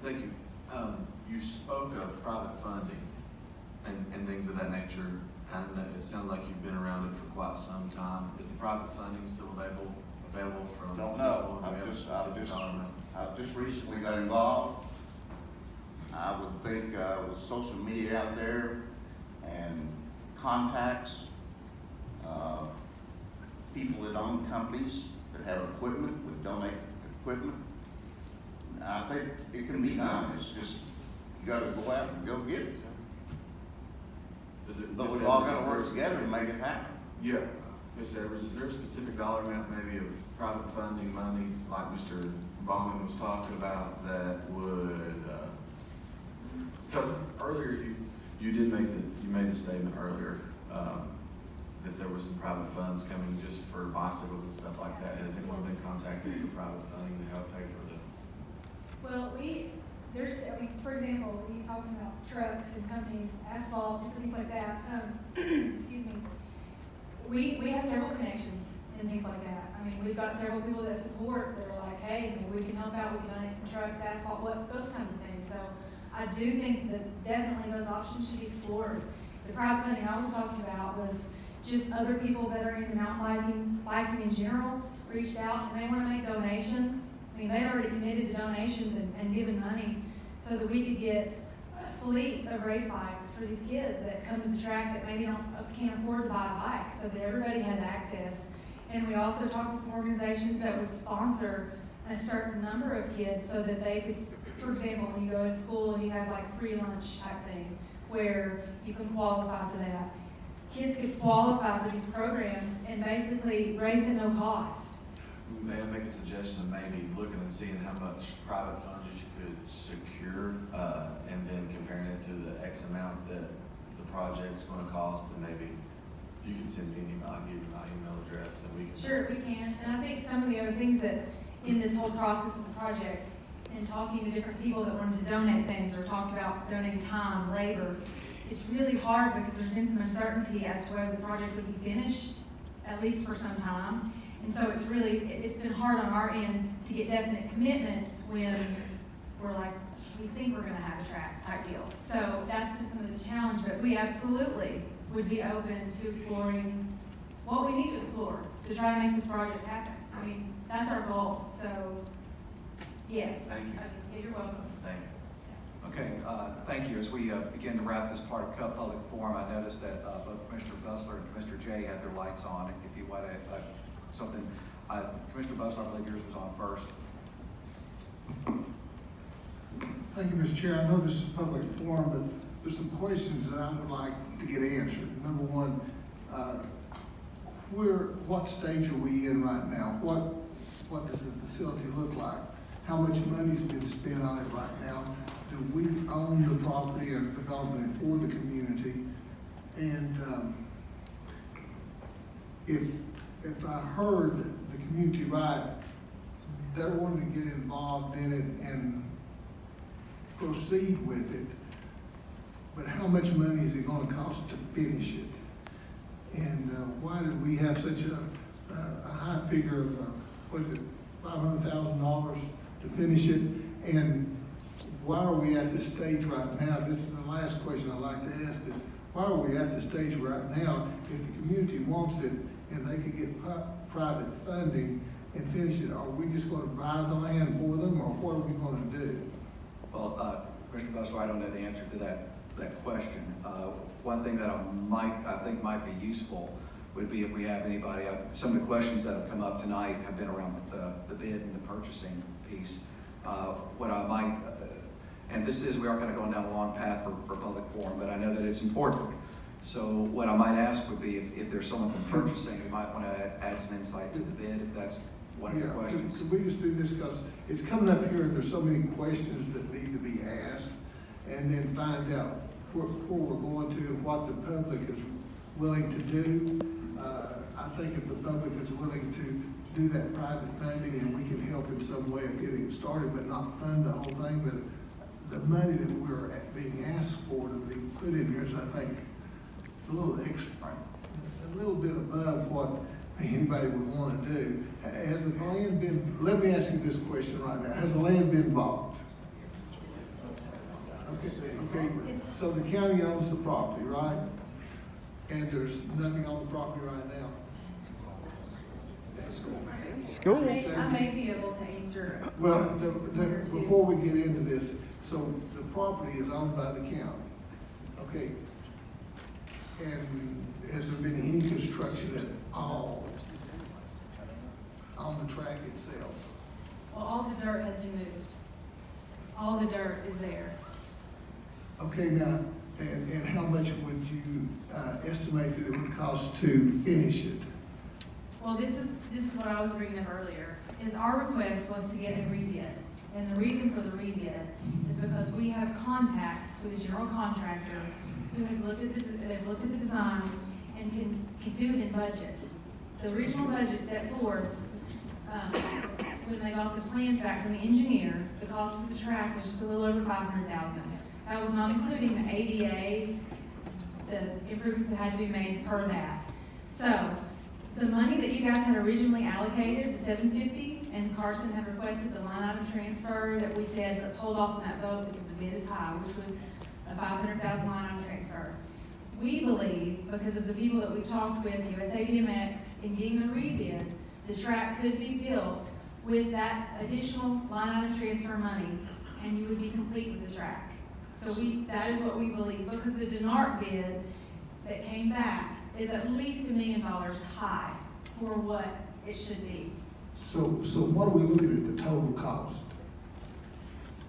Thank you. You spoke of private funding and things of that nature, and it sounds like you've been around it for quite some time. Is the private funding still available from? Don't know. Do we have a specific dollar amount? I've just recently got involved. I would think with social media out there and contacts, people that own companies that have equipment would donate equipment. I think it can be done. It's just, you gotta go out and go get it. But we've all gotta work together to make it happen. Yeah. Ms. Evers, is there a specific dollar amount maybe of private funding money, like Mr. Baumann was talking about, that would, because earlier you made the statement earlier, that there was some private funds coming just for bicycles and stuff like that. Has anyone been contacted for private funding to help pay for the? Well, for example, he's talking about trucks and companies, asphalt, different things like that. Excuse me. We have several connections and things like that. I mean, we've got several people that support, that are like, hey, maybe we can help out, we can donate some trucks, asphalt, those kinds of things. So I do think that definitely those options should be explored. The private funding I was talking about was just other people that are into mountain biking in general, reached out and they want to make donations. I mean, they'd already committed to donations and given money so that we could get a fleet of race bikes for these kids that come to the track that maybe can't afford to buy a bike, so that everybody has access. And we also talked to some organizations that would sponsor a certain number of kids so that they could, for example, when you go to school and you have like free lunch type thing, where you can qualify for that. Kids could qualify for these programs and basically race at no cost. May I make a suggestion of maybe looking and seeing how much private funds you could secure, and then comparing it to the X amount that the project's gonna cost, and maybe you can send me an email, I'll give you my email address, and we can. Sure, we can. And I think some of the other things that in this whole process of the project, and talking to different people that wanted to donate things or talked about donating time, labor, it's really hard because there's been some uncertainty as to whether the project would be finished, at least for some time. And so it's been hard on our end to get definite commitments when we're like, we think we're gonna have a track type deal. So that's been some of the challenge, but we absolutely would be open to exploring what we need to explore to try to make this project happen. I mean, that's our goal, so yes. Thank you. Yeah, you're welcome. Thank you. Okay, thank you. As we begin to wrap this part of public forum, I noticed that both Commissioner Bustler and Commissioner Jay had their lights on. If you want to, something, Commissioner Bustler, I believe yours was on first. Thank you, Mr. Chair. I know this is a public forum, but there's some questions that I would like to get answered. Number one, what stage are we in right now? What does the facility look like? How much money's been spent on it right now? Do we own the property and development for the community? And if I heard the community right, they're wanting to get involved in it and proceed with it. But how much money is it going to cost to finish it? And why did we have such a high figure of, $500,000 to finish it? And why are we at this stage right now? This is the last question I'd like to ask is, why are we at the stage right now if the community wants it and they could get private funding and finish it? Are we just going to buy the land for them, or what are we going to do? Well, Commissioner Bustler, I don't know the answer to that question. One thing that I think might be useful would be if we have anybody, some of the questions that have come up tonight have been around the bid and the purchasing piece. What I might, and we are kind of going down a long path for public forum, but I know that it's important. So what I might ask would be if there's someone from purchasing who might want to add some insight to the bid, if that's one of the questions. Could we just do this, because it's coming up here and there's so many questions that need to be asked, and then find out where we're going to and what the public is willing to do. I think if the public is willing to do that private funding and we can help in some way of getting it started, but not fund the whole thing, but the money that we're being asked for to be put in here is, I think, it's a little extra, a little bit above what anybody would want to do. Has the land been, let me ask you this question right now, has the land been bought? Okay, It's- so the county owns the property, right? And there's nothing on the property right now? School. I may be able to answer. Well, one or two. before we get into this, so the property is owned by the county, okay? And has there been any construction at all on the track itself? Well, all the dirt has been moved. All the dirt is there. Okay, now, and how much would you estimate that it would cost to finish it? Well, this is what I was bringing up earlier, is our request was to get a rebid. And the reason for the rebid is because we have contacts with a general contractor who has looked at the designs and can do it in budget. The original budget set forth, when they got the plans back from the engineer, the cost for the track was just a little over $500,000. That was not including the ADA, the improvements that had to be made per that. So, the money that you guys had originally allocated, the $750, and Carson had requested the line item transfer that we said, let's hold off on that vote because the bid is high, which was a $500,000 line item transfer. We believe, because of the people that we've talked with, USA BMX, in getting the rebid, the track could be built with that additional line item transfer money, and you would be complete with the track. So that is what we believe, because the Denark bid that came back is at least $1 million high for what it should be. So what are we looking at, the total cost?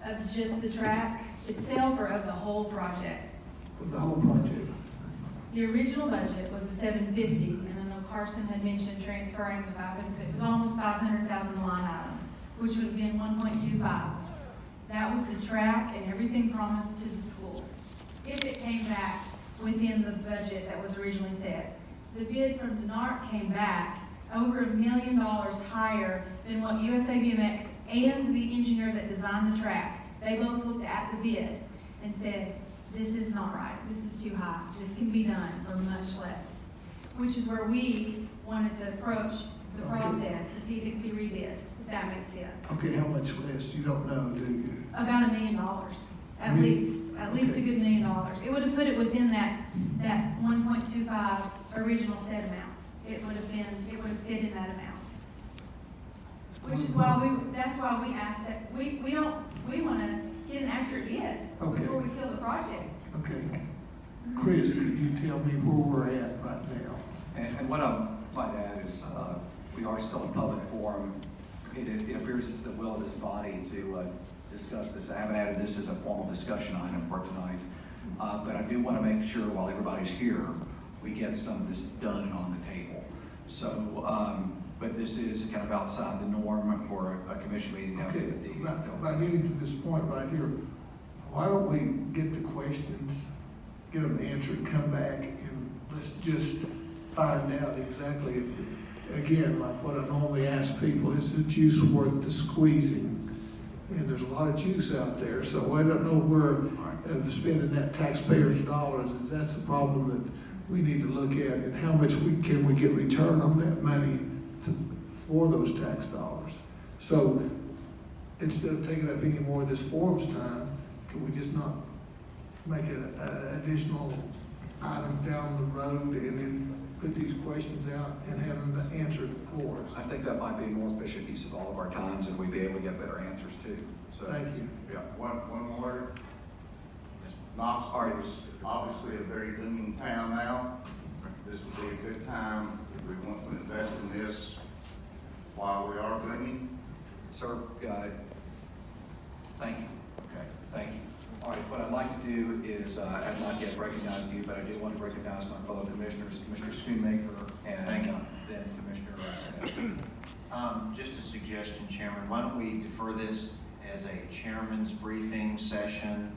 Of just the track itself or of the whole project? Of the whole project? The original budget was the $750, and I know Carson had mentioned transferring the $500, it was almost $500,000 line item, which would have been 1.25. That was the track and everything promised to the school. If it came back within the budget that was originally set. The bid from Denark came back over $1 million higher than what USA BMX and the engineer that designed the track, they both looked at the bid and said, this is not right, this is too high, this can be done for much less. Which is where we wanted to approach the process to see if it could be rebid, if that makes sense. Okay, how much less? You don't know, do you? About $1 million, at least a good $1 million. It would have put it within that 1.25 original set amount. It would have fit in that amount. Which is why that's why we asked it, we want to get an accurate bid Okay. before we kill the project. Okay. Chris, could you tell me where we're at right now? And what I might add is, we are still in public forum. It appears it's the will of this body to discuss this. I haven't added this as a formal discussion item for tonight. But I do want to make sure while everybody's here, we get some of this done and on the table. So, but this is kind of outside the norm for a commission meeting. Okay, by getting to this point right here, why don't we get the questions, get them answered, come back, and let's just find out exactly if, again, like what I normally ask people, is the juice worth the squeezing? And there's a lot of juice out there, so I don't know where spending that taxpayers' dollars, is that's the problem that we need to look at, and how much can we get return on that money for those tax dollars. So instead of taking up any more of this forum's time, can we just not make an additional item down the road and then put these questions out and have them answered for us? I think that might be a more efficient use of all of our times, and we'd be able to get better answers too. So, Thank you. Yeah. One word. Knox is obviously a very booming town now. This would be a good time if we want to invest in this while we are booming. Sir, thank you. Okay, thank you. All right, what I'd like to do is, I have not yet recognized you, but I do want to recognize my fellow commissioners, Commissioner Schoonmaker and Thank you. Then Commissioner Smith. Just a suggestion, Chairman, why don't we defer this as a chairman's briefing session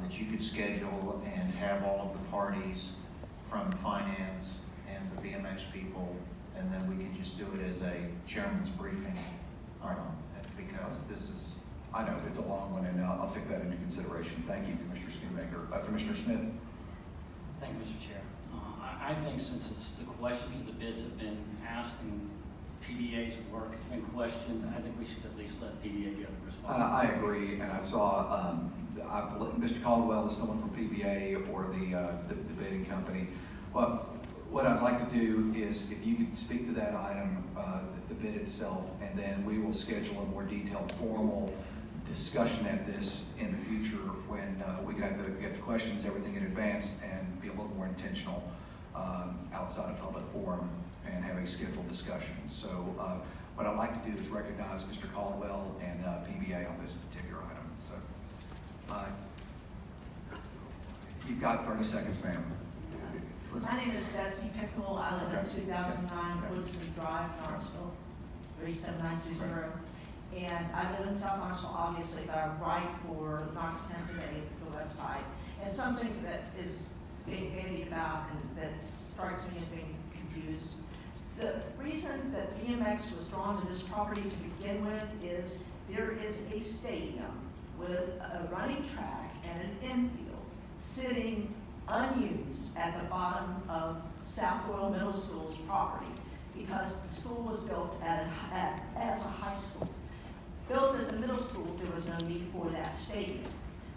that you could schedule and have all of the parties from finance and the BMX people, and then we can just do it as a chairman's briefing, because this is. I know, it's a long one, and I'll take that into consideration. Thank you, Commissioner Schoonmaker. Commissioner Smith? Thank you, Mr. Chair. I think since the questions of the bids have been asked and PDA's work has been questioned. I think we should at least let PDA get a response. I agree, and I saw, I believe Mr. Caldwell is someone from PBA or the bidding company. Well, what I'd like to do is if you could speak to that item, the bid itself, and then we will schedule a more detailed formal discussion at this in the future when we can get the questions, everything in advance, and be a little more intentional outside of public forum and have a scheduled discussion. So what I'd like to do is recognize Mr. Caldwell and PBA on this particular item. So you've got 30 seconds, ma'am. My name is Betsy Pickle. I live at Okay. 2009 Woodson Drive, Knoxville, 37920. And I live in South Knoxville, obviously, but I write for Knox County Today, the website. And something that is being bandied about and that strikes me as being confused. The reason that BMX was drawn to this property to begin with is there is a stadium with a running track and an infield sitting unused at the bottom of South Royal Middle School's property because the school was built as a high school. Built as a middle school, there was no need for that stadium.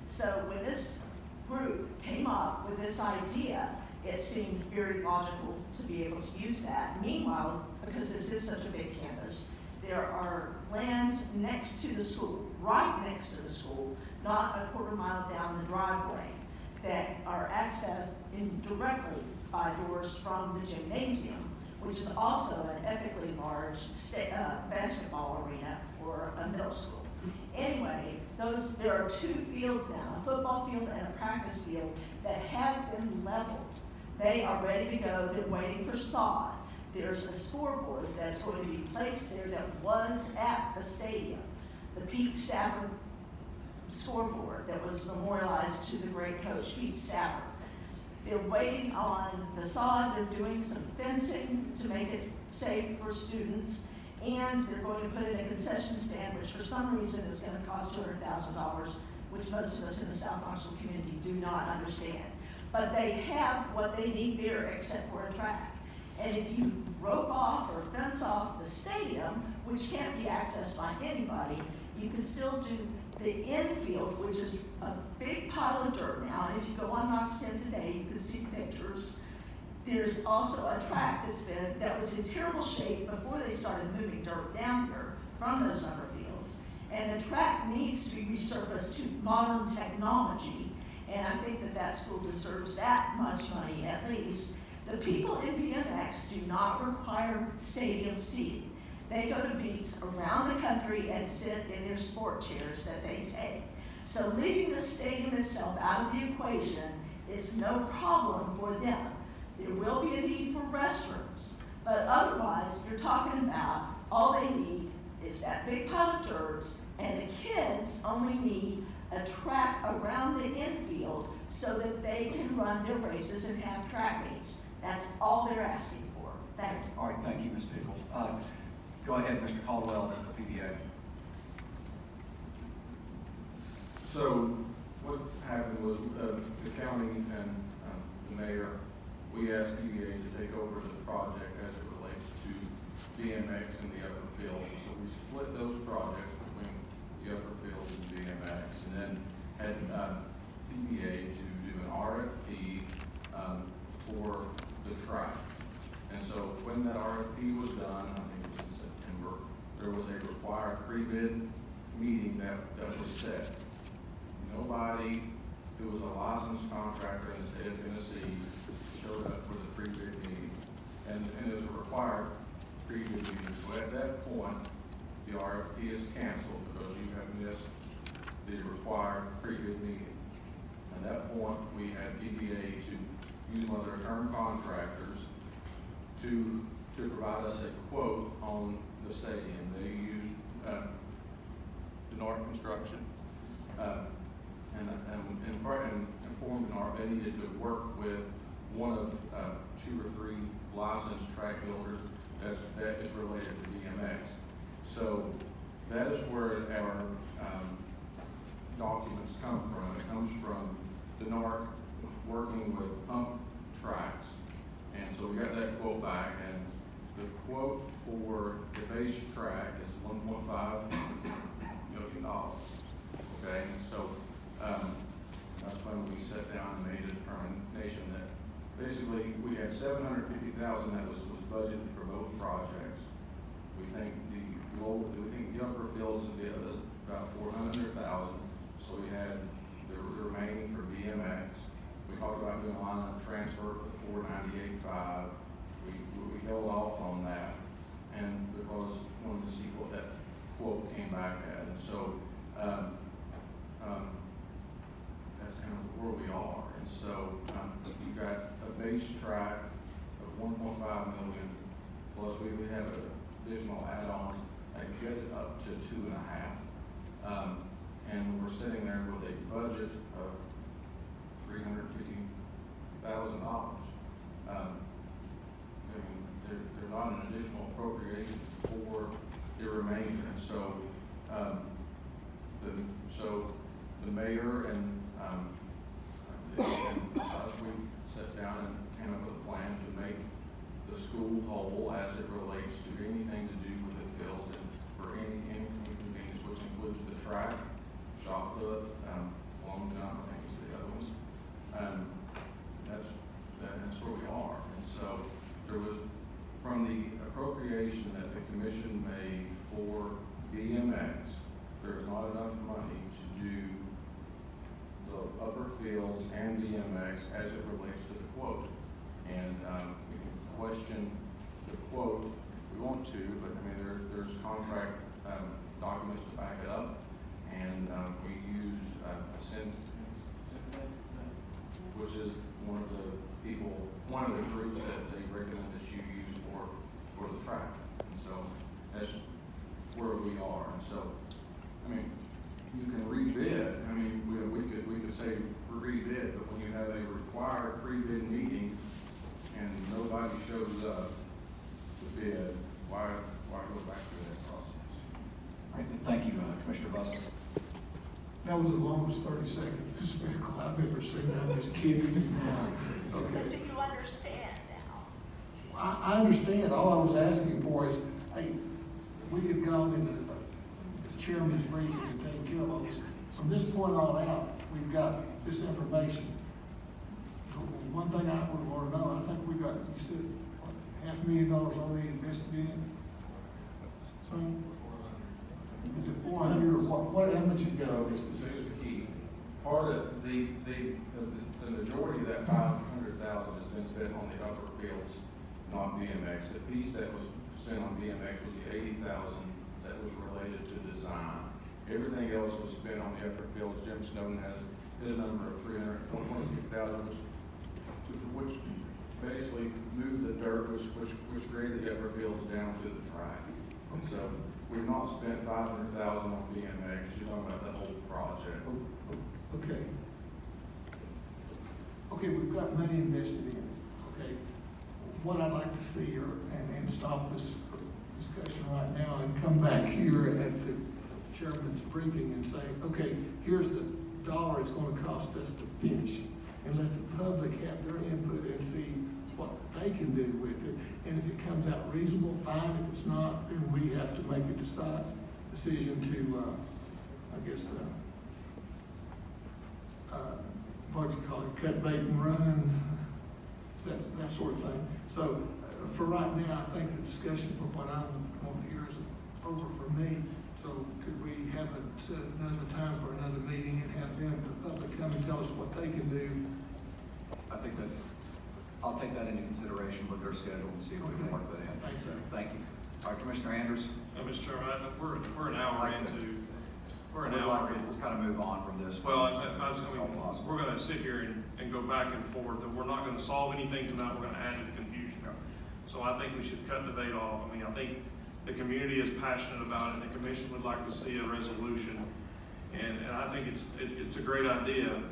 So when this group came up with this idea, it seemed very logical to be able to use that. Meanwhile, because this is such a big campus, there are lands next to the school, right next to the school, not a quarter mile down the driveway, that are accessed indirectly by doors from the gymnasium, which is also an epically large basketball arena for a middle school. Anyway, there are 2 fields now, a football field and a practice field, that have been leveled. They are ready to go. They're waiting for sod. There's a scoreboard that's going to be placed there that was at the stadium. The Pete Stafford scoreboard that was memorialized to the great coach, Pete Stafford. They're waiting on the sod. They're doing some fencing to make it safe for students. And they're going to put in a concession stand, which for some reason is going to cost $200,000, which most of us in the South Knoxville community do not understand. But they have what they need there except for a track. And if you rope off or fence off the stadium, which can't be accessed by anybody, you can still do the infield, which is a big pile of dirt now. And if you go on Knox 10 today, you can see pictures. There's also a track that was in terrible shape before they started moving dirt down here from those upper fields. And the track needs to be resurfaced to modern technology. And I think that school deserves that much money at least. The people in BMX do not require stadium seating. They go to meets around the country and sit in their sport chairs that they take. So leaving the stadium itself out of the equation is no problem for them. There will be a need for restrooms, but otherwise you're talking about all they need is that big pile of dirt, and the kids only need a track around the infield so that they can run their races and have track meets. That's all they're asking for. Thank you. All right, thank you, Ms. Pickle. Go ahead, Mr. Caldwell, PBA. So what happened was the county and the mayor, we asked PBA to take over the project as it relates to BMX and the upper field. So we split those projects between the upper field and BMX, and then had PBA to do an RFP for the track. And so when that RFP was done, I think it was in September, there was a required pre-bid meeting that was set. Nobody who was a licensed contractor in the state of Tennessee showed up for the pre-bid meeting. And it was a required pre-bid meeting. So at that point, the RFP is canceled because you have missed the required pre-bid meeting. At that point, we had PBA to use one of their term contractors to provide us a quote on the stadium. They used Denard Construction. And informed Denard they needed to work with one of 2 or 3 licensed track builders that is related to BMX. So that is where our documents come from. It comes from Denard working with pump tracks. And so we got that quote back, and the quote for the base track is $1.5 million. Okay, so, that's when we sat down and made a determination that basically we had $750,000 that was budgeted for both projects. We think the upper fields would be about $400,000, so we had the remaining for BMX. We talked about doing a line of transfer for the $498,500. We held off on that, and because we wanted to see what that quote came back at, and so that's kind of where we are. And so we've got a base track of $1.5 million, plus we have additional add-ons that get it up to 2.5. And we're sitting there with a budget of $350,000. There's not an additional appropriation for the remainder. So, the mayor and us, we sat down and came up with a plan to make the school whole as it relates to anything to do with the field and for any inconvenience, which includes the track, shot put, long jump, I think is the other ones. That's where we are. And so there was, from the appropriation that the commission made for BMX, there's not enough money to do the upper fields and BMX as it relates to the quote. And we can question the quote if we want to, but I mean, there's contract documents to back it up. And we used which is one of the groups that they recommend that you use for the track. And so that's where we are. And so, I mean, you can rebid. I mean, we could say rebid, but when you have a required pre-bid meeting and nobody shows up to bid, why go back through that process? All right, thank you, Commissioner Buster. That was the longest 30 seconds vehicle I've ever seen. I'm just kidding. Okay. Do you understand now? I understand. All I was asking for is, hey, we could go into the chairman's briefing and take care of all this. From this point on out, we've got this information. One thing I would want to know, I think we got, you said, what, $500,000 already invested in it? So, is it 400 or what, how much you got on this? So here's the key. Part of the majority of that 500,000 has been spent on the upper fields, not BMX. The piece that was spent on BMX was the 80,000 that was related to design. Everything else was spent on the upper fields. Jim Snowden has his number of 326,000, which basically moved the dirt, which graded the upper fields down to the track. And so we've not spent 500,000 on BMX. You're talking about the whole project. Okay. Okay, we've got money invested in it, okay? What I'd like to see here, and stop this discussion right now and come back here at the chairman's briefing and say, okay, here's the dollar it's gonna cost us to finish it. And let the public have their input and see what they can do with it. And if it comes out reasonable, fine. If it's not, then we have to make a decision to, I guess, what do you call it, cut bait and run, that sort of thing. So for right now, I think the discussion for what I want to hear is over for me. So could we have set another time for another meeting and have them, the public, come and tell us what they can do? I think that I'll take that into consideration with their schedule and see if we can work that in. Thank you. So, thank you. All right, Commissioner Anders. Mr. Chairman, we're an hour into. We're an We'd hour like to into. kind of move on from this. Well, We're we're gonna sit here and go back and forth, and we're not gonna solve anything tonight, we're gonna add to the confusion. So I think we should cut the debate off. I mean, I think the community is passionate about it, and the commission would like to see a resolution. And I think it's a great idea,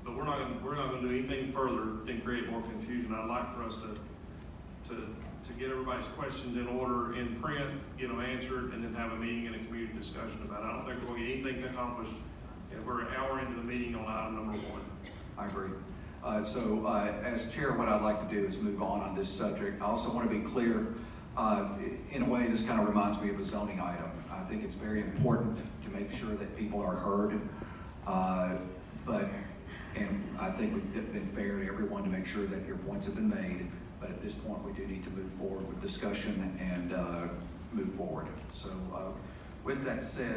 but we're not gonna do anything further than create more confusion. I'd like for us to get everybody's questions in order, in print, get them answered, and then have a meeting and a community discussion about it. I don't think we're gonna get anything accomplished. And we're an hour into the meeting on item number 1. I agree. So as chair, what I'd like to do is move on this subject. I also want to be clear In a way, this kind of reminds me of a zoning item. I think it's very important to make sure that people are heard. And I think we've been fair to everyone to make sure that your points have been made. But at this point, we do need to move forward with discussion and move forward. So with that said,